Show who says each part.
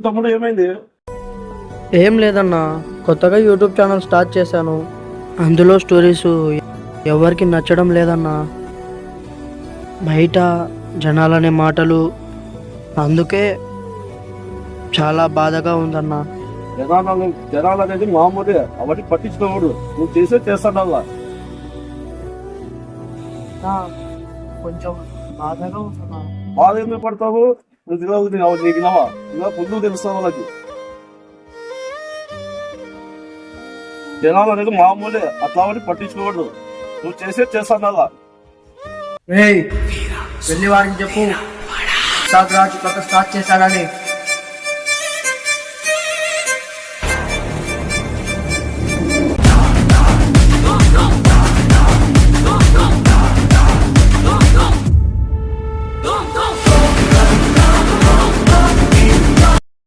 Speaker 1: తమ్ముడు ఏమైంది?
Speaker 2: ఏం లేదన్నా, కొత్తగా యూట్యూబ్ ఛానల్ స్టార్ట్ చేశాను. అందులో స్టోరీస్ ఎవరికి నచ్చడం లేదన్నా. బయట జనాలనే మాటలు, అందుకే చాలా బాధగా ఉందన్నా.
Speaker 1: జనాలు అనేది మామూలే, అవన్నీ పట్టించుకోకూడదు. నువ్వు చేస్తాడల్లా.
Speaker 2: కొంచెం బాధగా ఉందన్నా.
Speaker 1: బాధ ఎందుకు పడతావు? నువ్వు తెలియదు, నీకు నవా ఇలా ముందు తెలుస్తావు వాళ్ళకి. జనాలు అనేది మామూలే, అట్లా అవన్నీ పట్టించుకోకూడదు. నువ్వు చేస్తాడల్లా.
Speaker 2: వెళ్ళి వాడికి చెప్పు రాజు కొత్త స్టార్ట్ చేశాడని.